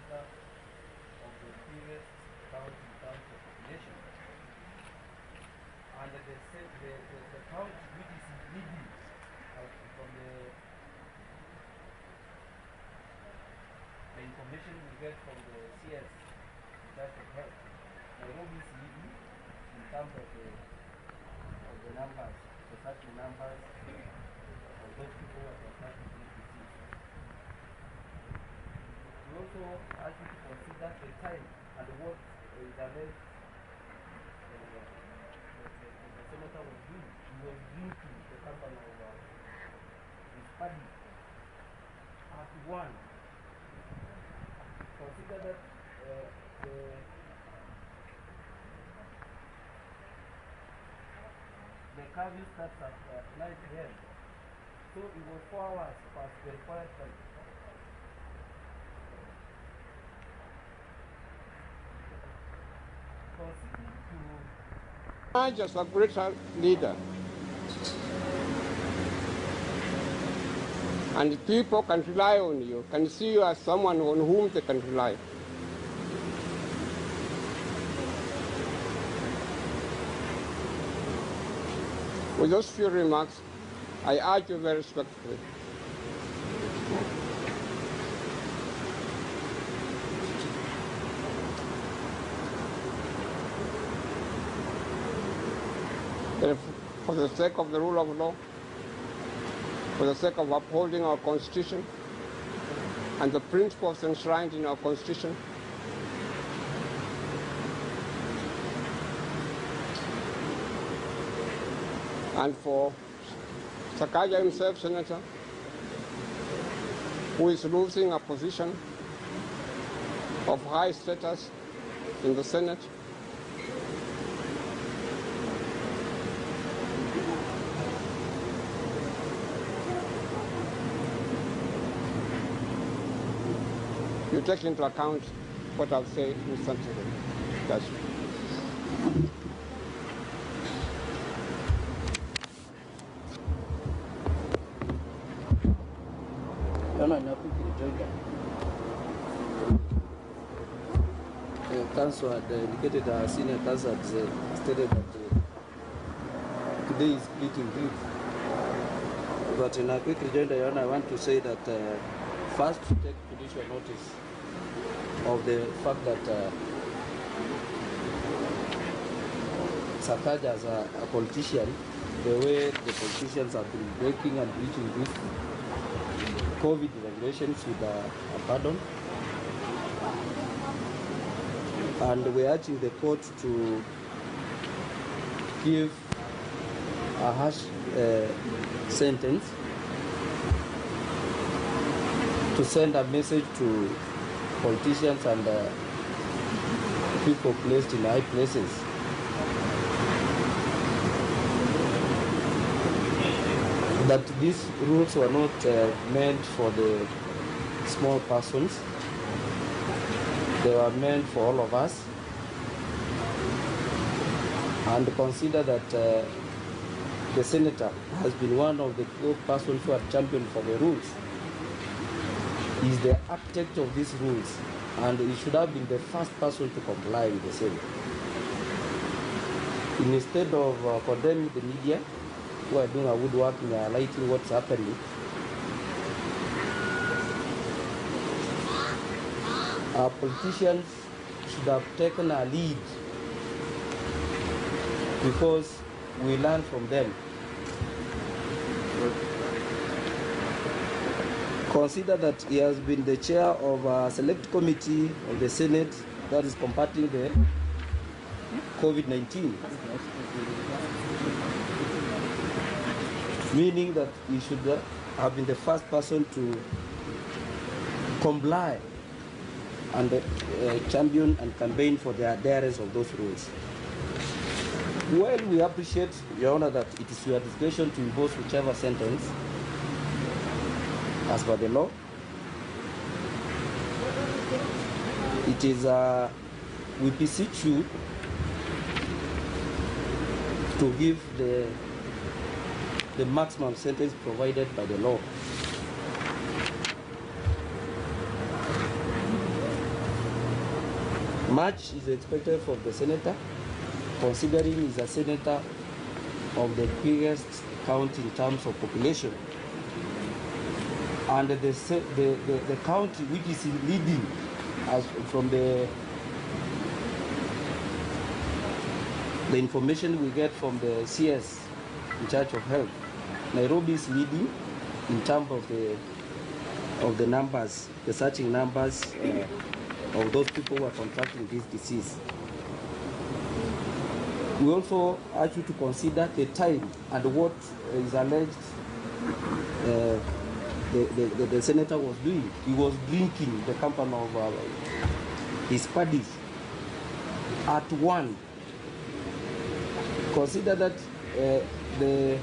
cluster of the previous count in terms of population. And the count which is leading from the information we get from the CS, that's the health. Nairobi is leading in terms of the numbers, the certain numbers of those people who are contracting this disease. We also ask you to consider the time and what internet the senator was doing. He was drinking the company of his party at 1. Consider that the curfew starts at 9 p.m. So it was 4 hours past the required time. I'm just a great leader. And people can rely on you, can see you as someone on whom they can rely. With those few remarks, I urge you very respectfully. For the sake of the rule of law, for the sake of upholding our Constitution and the principles enshrined in our Constitution, and for Sakaja himself, Senator, who is losing a position of high status in the Senate, you take into account what I've said recently. That's The council had indicated, our senior council had stated that today is pleading brief. But in a quick rejoinder, I want to say that first to take judicial notice of the fact that Sakaja as a politician, the way the politicians have been breaking and breaching this COVID regulations with a pardon. And we're urging the court to give a harsh sentence, to send a message to politicians and people placed in high places that these rules were not meant for the small persons. They were meant for all of us. And consider that the senator has been one of the persons who have championed for the rules. He is the architect of these rules, and he should have been the first person to comply with the same. Instead of condemning the media, who are doing a good work in highlighting what's happening, our politicians should have taken a lead, because we learn from them. Consider that he has been the chair of a select committee of the Senate that is combating the COVID-19, meaning that he should have been the first person to comply and champion and campaign for the adherence of those rules. Well, we appreciate, Your Honor, that it is your discretion to impose whichever sentence as per the law. It is, we beseech you to give the maximum sentence provided by the law. Much is expected from the senator, considering he's a senator of the biggest county in terms of population. And the county which is leading as from the information we get from the CS in charge of health, Nairobi is leading in terms of the numbers, the searching numbers of those people who are contracting this disease. We also urge you to consider the time and what is alleged the senator was doing. He was drinking the company of his buddies at 1. Consider that the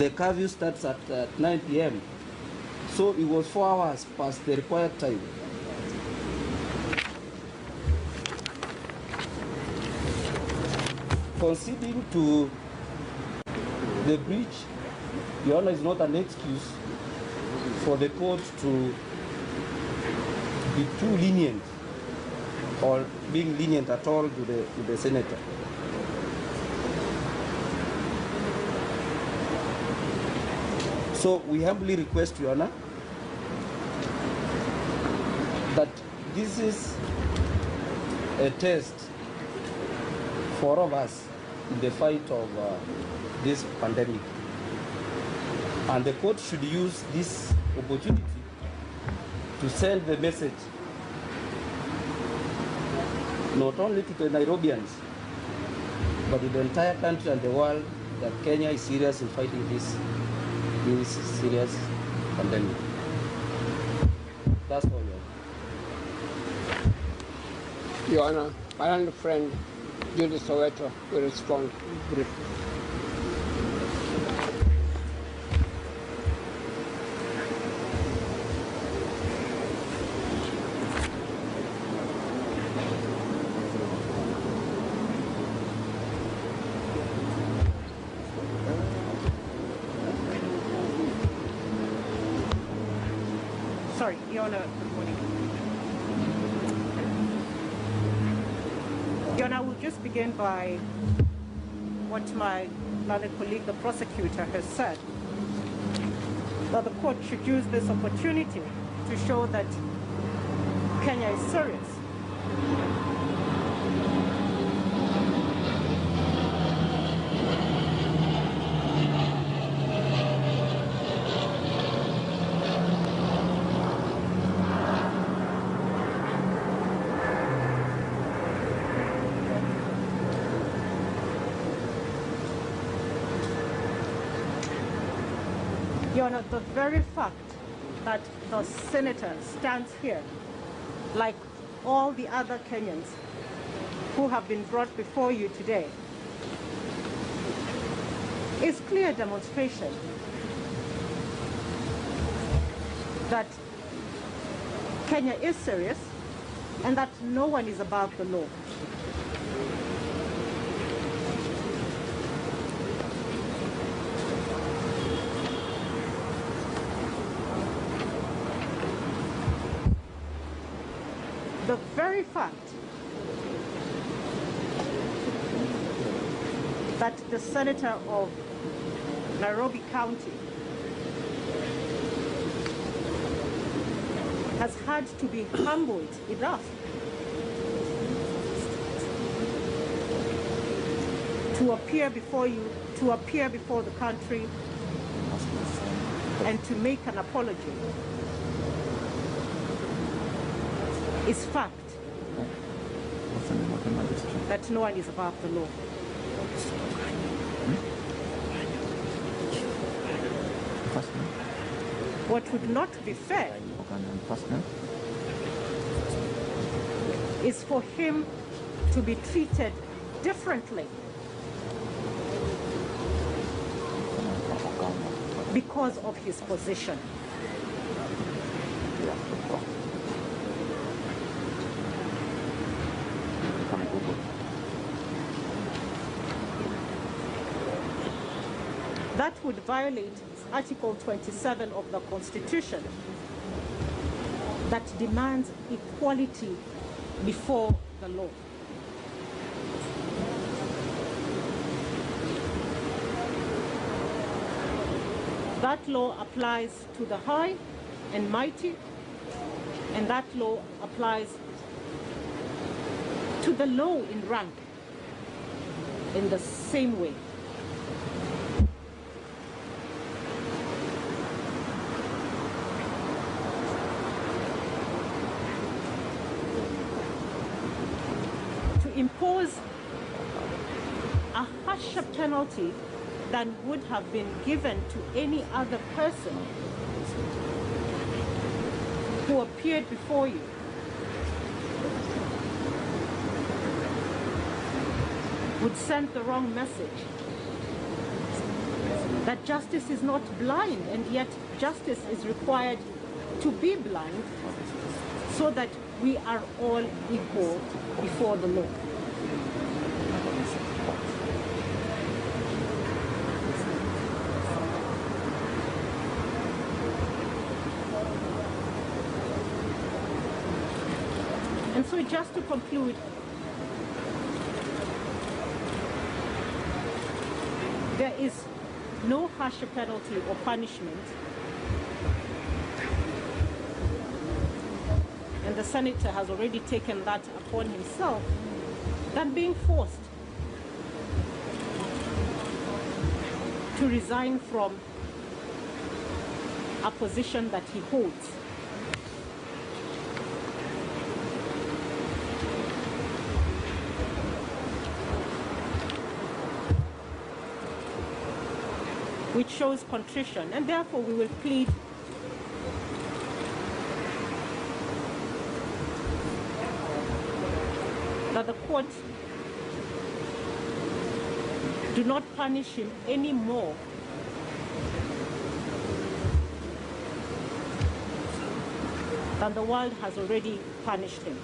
curfew starts at 9 p.m. So it was 4 hours past the required time. Conceding to the breach, Your Honor, is not an excuse for the court to be too lenient or being lenient at all to the senator. So we humbly request, Your Honor, that this is a test for all of us in the fight of this pandemic. And the court should use this opportunity to send the message not only to the Nairobians, but to the entire country and the world that Kenya is serious in fighting this serious pandemic. That's all, Your Honor. Your Honor, my own friend, Judy Soweto, will respond briefly. Sorry, Your Honor, good morning. Your Honor, I will just begin by what my learned colleague, the prosecutor, has said, that the court should use this opportunity to show that Kenya is serious. Your Honor, the very fact that the senator stands here, like all the other Kenyans who have been brought before you today, is clear demonstration that Kenya is serious and that no one is above the law. The very fact that the senator of Nairobi County has had to be humbled enough to appear before you, to appear before the country, and to make an apology is fact that no one is above the law. What would not be fair is for him to be treated differently because of his position. That would violate Article 27 of the Constitution, that demands equality before the law. That law applies to the high and mighty, and that law applies to the low in rank in the same way. To impose a harsher penalty than would have been given to any other person who appeared before you would send the wrong message. That justice is not blind, and yet justice is required to be blind so that we are all equal before the law. And so just to conclude, there is no harsher penalty or punishment, and the senator has already taken that upon himself, than being forced to resign from a position that he holds. Which shows contrition, and therefore we will plead that the court do not punish him any more than the world has already punished him,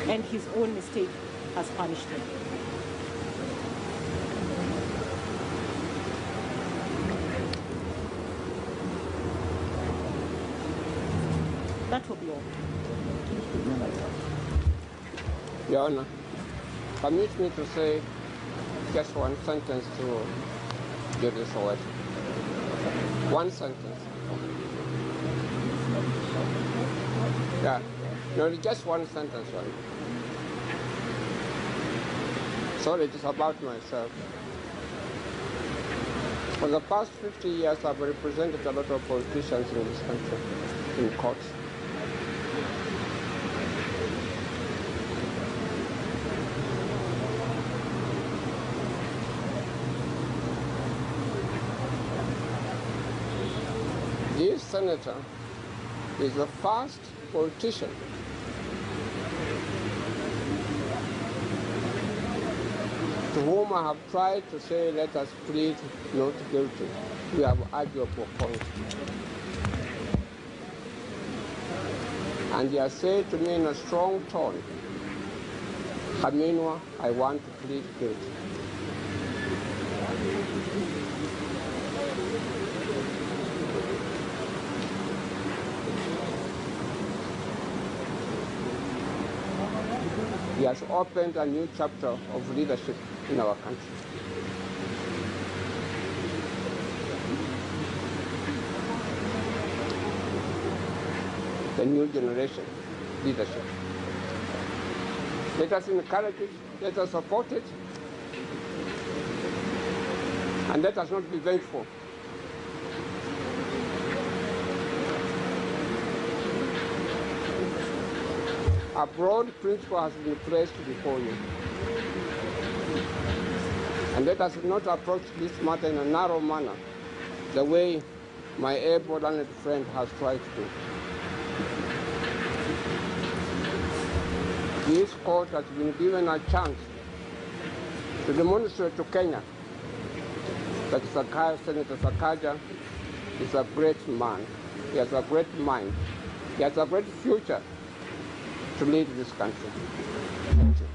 and his own mistake has punished him. That will be all. Your Honor, permit me to say just one sentence to give this away. One sentence. Yeah, no, just one sentence. Sorry, it is about myself. For the past 50 years, I've represented a lot of politicians in this country, in courts. This senator is the first politician to whom I have tried to say, let us plead not guilty. We have arguable points. And he has said to me in a strong tone, Haminwa, I want to plead guilty. He has opened a new chapter of leadership in our country. The new generation leadership. Let us encourage it, let us support it, and let us not be vengeful. A broad principle has been placed before you. And let us not approach this matter in a narrow manner, the way my able-learned friend has tried to do. This court has been given a chance to demonstrate to Kenya that Senator Sakaja is a great man. He has a great mind. He has a great future to lead this country. Thank you.